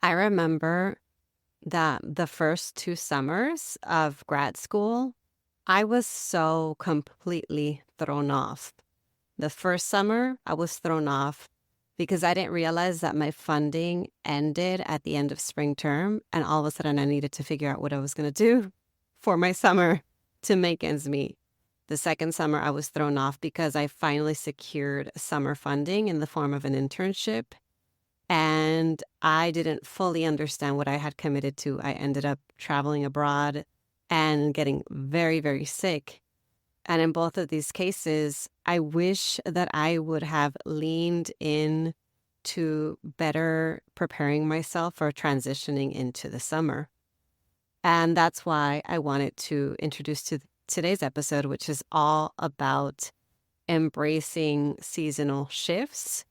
I remember that the first 2 summers of grad school, I was so completely thrown off. The first summer, I was thrown off because I didn't realize that my funding ended at the end of spring term, and all of a sudden I needed to figure out what I was going to do for my summer to make ends meet. The second summer, I was thrown off because I finally secured summer funding in the form of an internship, and I didn't fully understand what I had committed to. I ended up traveling abroad and getting very, very sick. And in both of these cases, I wish that I would have leaned in to better preparing myself for transitioning into the summer. And that's why I wanted to introduce to today's episode, which is all about embracing seasonal shifts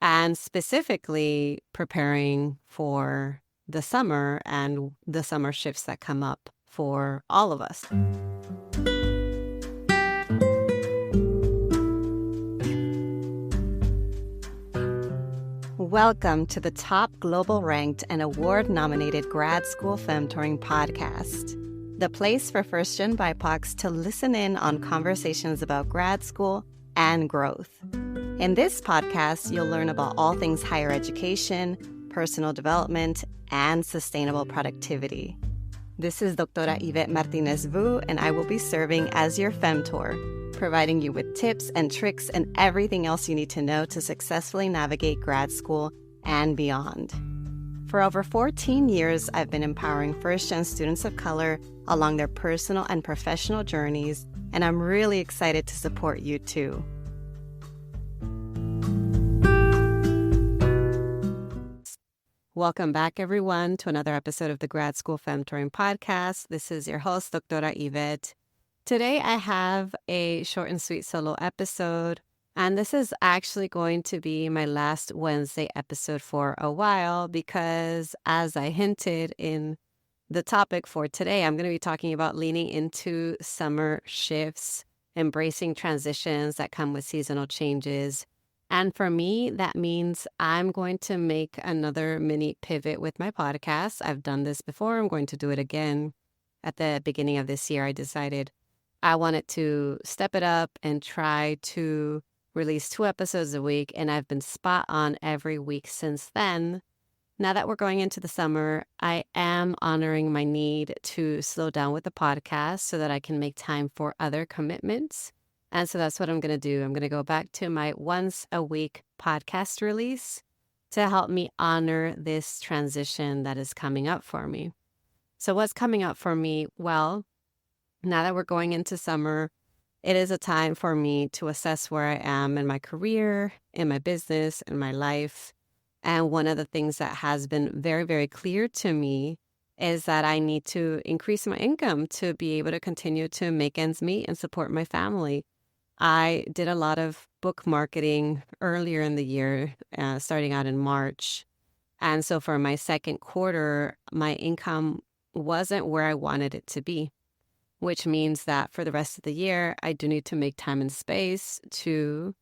and specifically preparing for the summer and the summer shifts that come up for all of us. Welcome to the top global ranked and award-nominated Grad School Femtoring Podcast, the place for first-gen BIPOCs to listen in on conversations about grad school and growth. In this podcast, you'll learn about all things higher education, personal development, and sustainable productivity. This is Dr. Yvette Martinez-Vu, and I will be serving as your Femtor, providing you with tips and tricks and everything else you need to know to successfully navigate grad school and beyond. For over 14 years, I've been empowering first-gen students of color along their personal and professional journeys, and I'm really excited to support you too. Welcome back, everyone, to another episode of the Grad School Femtoring Podcast. This is your host, Dr. Yvette. Today, I have a short and sweet solo episode, and this is actually going to be my last Wednesday episode for a while because, as I hinted in the topic for today, I'm going to be talking about leaning into summer shifts, embracing transitions that come with seasonal changes. And for me, that means I'm going to make another mini pivot with my podcast. I've done this before. I'm going to do it again. At the beginning of this year, I decided I wanted to step it up and try to release 2 episodes a week. And I've been spot on every week since then. Now that we're going into the summer, I am honoring my need to slow down with the podcast so that I can make time for other commitments. And so that's what I'm going to do. I'm going to go back to my once a week podcast release to help me honor this transition that is coming up for me. So what's coming up for me? Well, now that we're going into summer, it is a time for me to assess where I am in my career, in my business, in my life. And one of the things that has been very, very clear to me is that I need to increase my income to be able to continue to make ends meet and support my family. I did a lot of book marketing earlier in the year, starting out in March. And so for my second quarter, my income wasn't where I wanted it to be, which means that for the rest of the year, I do need to make time and space to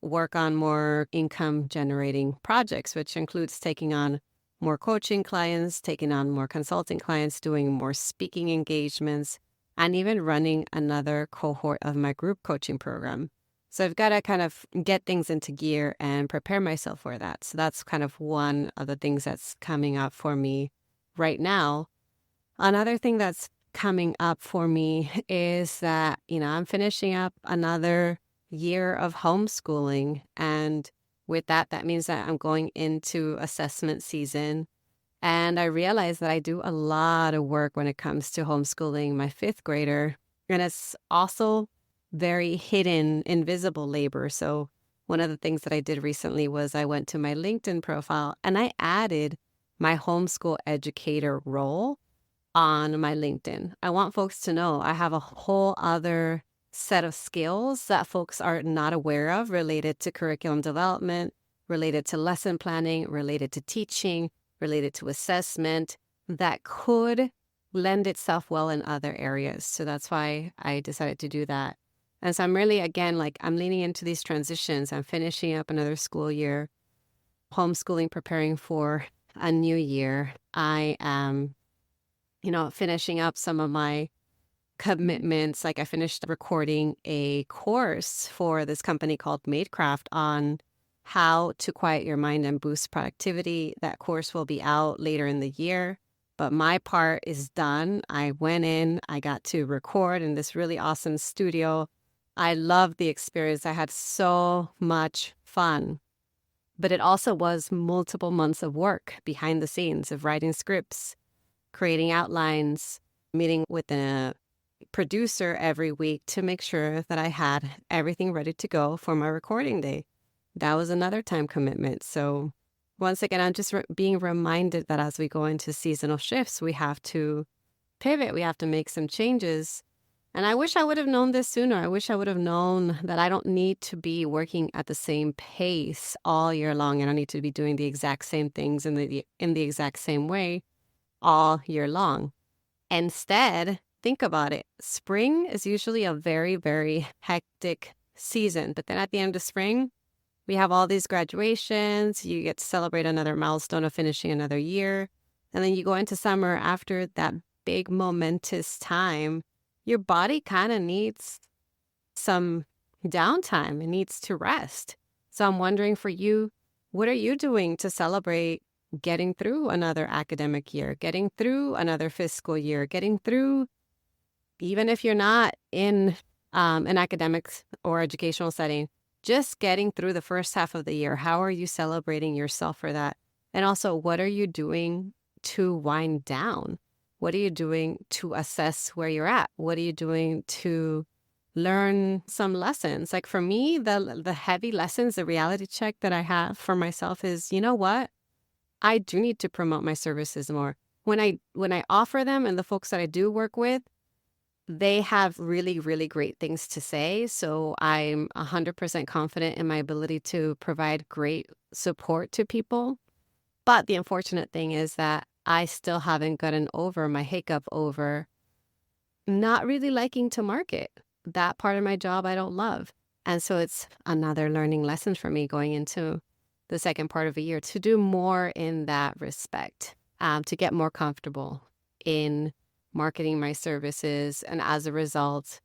work on more income generating projects, which includes taking on more coaching clients, taking on more consulting clients, doing more speaking engagements, and even running another cohort of my group coaching program. So I've got to kind of get things into gear and prepare myself for that. So that's kind of one of the things that's coming up for me right now. Another thing that's coming up for me is that, I'm finishing up another year of homeschooling. And with that, that means that I'm going into assessment season. And I realize that I do a lot of work when it comes to homeschooling my 5th grader. And it's also very hidden, invisible labor. So one of the things that I did recently was I went to my LinkedIn profile and I added my homeschool educator role on my LinkedIn. I want folks to know I have a whole other set of skills that folks are not aware of related to curriculum development, related to lesson planning, related to teaching, related to assessment that could lend itself well in other areas. So that's why I decided to do that. And so I'm really, again, I'm leaning into these transitions. I'm finishing up another school year, homeschooling, preparing for a new year, I am, finishing up some of my commitments. Like I finished recording a course for this company called Madecraft on how to quiet your mind and boost productivity. That course will be out later in the year, but my part is done. I went in, I got to record in this really awesome studio. I loved the experience. I had so much fun. But it also was multiple months of work behind the scenes of writing scripts, creating outlines, meeting with a producer every week to make sure that I had everything ready to go for my recording day. That was another time commitment. So once again, I'm just being reminded that as we go into seasonal shifts, we have to pivot. We have to make some changes. And I wish I would have known this sooner. I wish I would have known that I don't need to be working at the same pace all year long. I don't need to be doing the exact same things in the exact same way all year long. Instead, think about it. Spring is usually a very, very hectic season. But then at the end of spring, we have all these graduations. You get to celebrate another milestone of finishing another year. And then you go into summer after that big momentous time. Your body kind of needs some downtime. It needs to rest. So I'm wondering for you, what are you doing to celebrate getting through another academic year, getting through another fiscal year, getting through, even if you're not in an academic or educational setting, just getting through the first half of the year? How are you celebrating yourself for that? And also, what are you doing to wind down? What are you doing to assess where you're at? What are you doing to learn some lessons? Like for me, the heavy lessons, the reality check that I have for myself is, you know what? I do need to promote my services more. When I offer them, and the folks that I do work with, they have really, really great things to say. So I'm 100% confident in my ability to provide great support to people. But the unfortunate thing is that I still haven't gotten over my hiccup over not really liking to market. That part of my job I don't love. And so it's another learning lesson for me going into the second part of the year to do more in that respect, to get more comfortable in marketing my services, and as a result,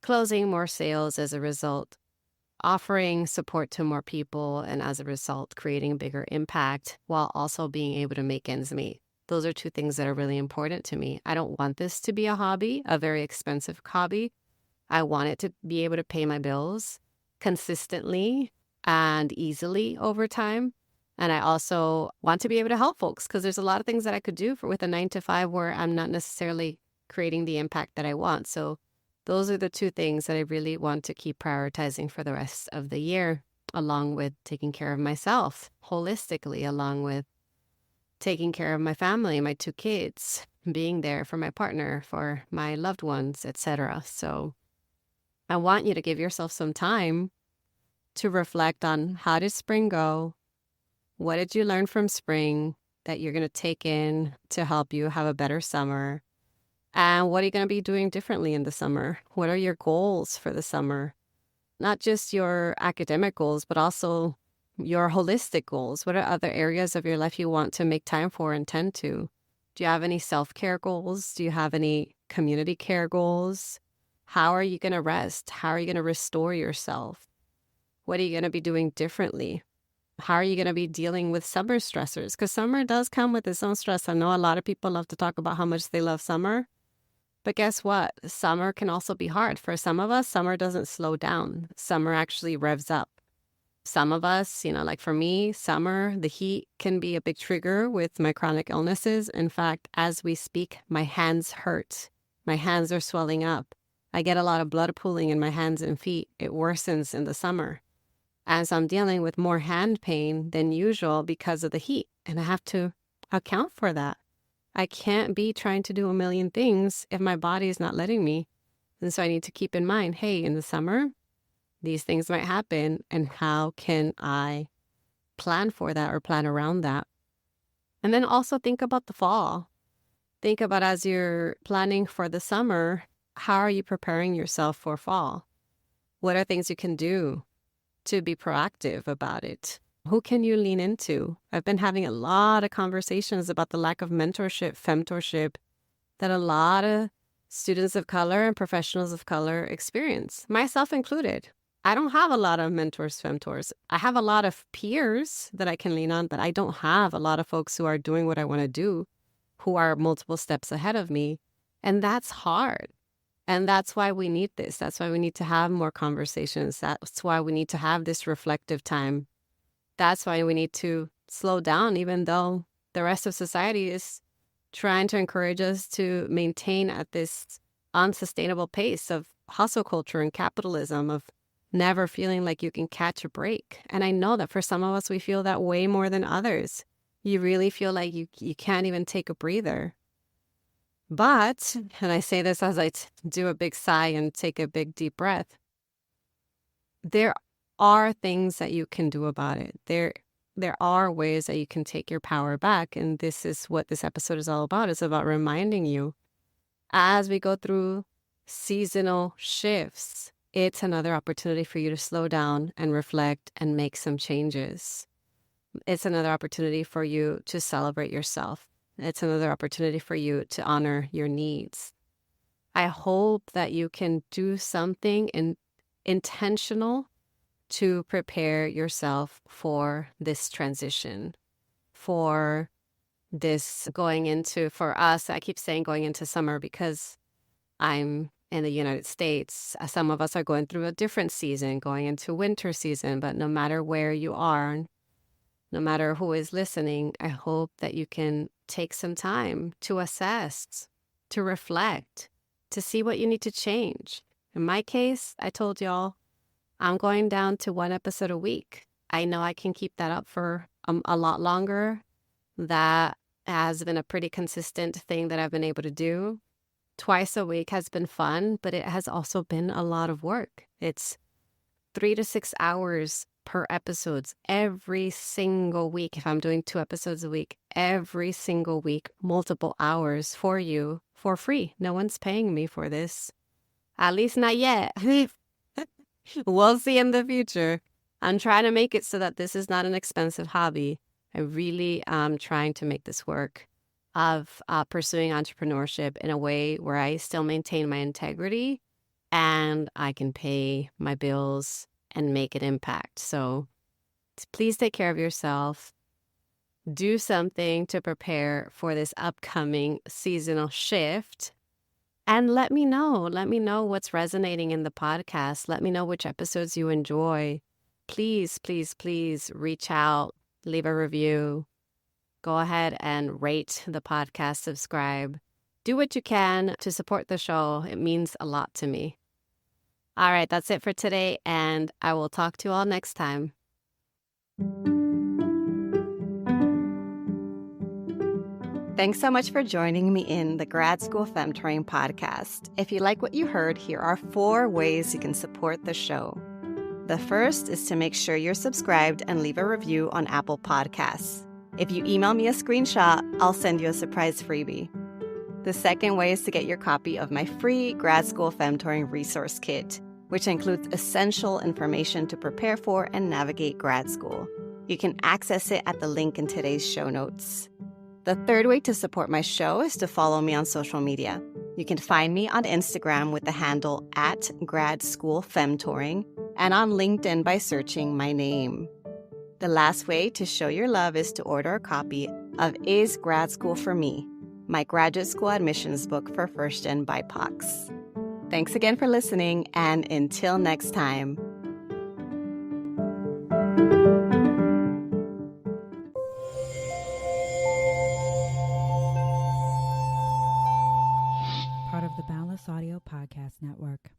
closing more sales, as a result, offering support to more people, and as a result, creating a bigger impact while also being able to make ends meet. Those are two things that are really important to me. I don't want this to be a hobby, a very expensive hobby. I want it to be able to pay my bills consistently and easily over time. And I also want to be able to help folks, because there's a lot of things that I could do with a 9-to-5 where I'm not necessarily creating the impact that I want. So those are the two things that I really want to keep prioritizing for the rest of the year, along with taking care of myself holistically, along with taking care of my family, my 2 kids, being there for my partner, for my loved ones, etc. So I want you to give yourself some time to reflect on, how did spring go? What did you learn from spring that you're going to take in to help you have a better summer? And what are you going to be doing differently in the summer? What are your goals for the summer? Not just your academic goals, but also your holistic goals. What are other areas of your life you want to make time for and tend to? Do you have any self-care goals? Do you have any community care goals? How are you going to rest? How are you going to restore yourself? What are you going to be doing differently? How are you going to be dealing with summer stressors? Because summer does come with its own stress. I know a lot of people love to talk about how much they love summer. But guess what? Summer can also be hard. For some of us, summer doesn't slow down. Summer actually revs up. Some of us, like for me, summer, the heat can be a big trigger with my chronic illnesses. In fact, as we speak, my hands hurt. My hands are swelling up. I get a lot of blood pooling in my hands and feet. It worsens in the summer. As I'm dealing with more hand pain than usual because of the heat. And I have to account for that. I can't be trying to do a million things if my body is not letting me. And so I need to keep in mind, hey, in the summer, these things might happen. And how can I plan for that or plan around that? And then also think about the fall. Think about, as you're planning for the summer, how are you preparing yourself for fall? What are things you can do to be proactive about it? Who can you lean into? I've been having a lot of conversations about the lack of mentorship, femtorship, that a lot of students of color and professionals of color experience, myself included. I don't have a lot of mentors, femtors. I have a lot of peers that I can lean on, but I don't have a lot of folks who are doing what I want to do, who are multiple steps ahead of me. And that's hard. And that's why we need this. That's why we need to have more conversations. That's why we need to have this reflective time. That's why we need to slow down, even though the rest of society is trying to encourage us to maintain at this unsustainable pace of hustle culture and capitalism, of never feeling like you can catch a break. And I know that for some of us, we feel that way more than others. You really feel like you can't even take a breather. But, and I say this as I do a big sigh and take a big deep breath, there are things that you can do about it. There are ways that you can take your power back. And this is what this episode is all about. It's about reminding you, as we go through seasonal shifts, it's another opportunity for you to slow down and reflect and make some changes. It's another opportunity for you to celebrate yourself. It's another opportunity for you to honor your needs. I hope that you can do something intentional to prepare yourself for this transition, for this going into, for us, I keep saying going into summer because I'm in the United States. Some of us are going through a different season, going into winter season, but no matter where you are, no matter who is listening, I hope that you can take some time to assess, to reflect, to see what you need to change. In my case, I told y'all, I'm going down to 1 episode a week. I know I can keep that up for a lot longer. That has been a pretty consistent thing that I've been able to do. Twice a week has been fun, but it has also been a lot of work. It's 3 to 6 hours per episodes every single week. If I'm doing 2 episodes a week, every single week, multiple hours for you for free. No one's paying me for this. At least not yet. We'll see in the future. I'm trying to make it so that this is not an expensive hobby. I really am trying to make this work of pursuing entrepreneurship in a way where I still maintain my integrity and I can pay my bills and make an impact. So please take care of yourself. Do something to prepare for this upcoming seasonal shift. And let me know what's resonating in the podcast. Let me know which episodes you enjoy. Please, please, please reach out, leave a review. Go ahead and rate the podcast, subscribe. Do what you can to support the show. It means a lot to me. All right, that's it for today, and I will talk to you all next time. Thanks so much for joining me in the Grad School Femtoring Podcast. If you like what you heard, here are 4 ways you can support the show. The first is to make sure you're subscribed and leave a review on Apple Podcasts. If you email me a screenshot, I'll send you a surprise freebie. The second way is to get your copy of my free Grad School Femtoring Resource Kit, which includes essential information to prepare for and navigate grad school. You can access it at the link in today's show notes. The third way to support my show is to follow me on social media. You can find me on Instagram with the handle @GradSchoolFemtoring and on LinkedIn by searching my name. The last way to show your love is to order a copy of Is Grad School for Me, my graduate school admissions book for first-gen BIPOCs. Thanks again for listening, and until next time. Part of the Boundless Audio Podcast Network.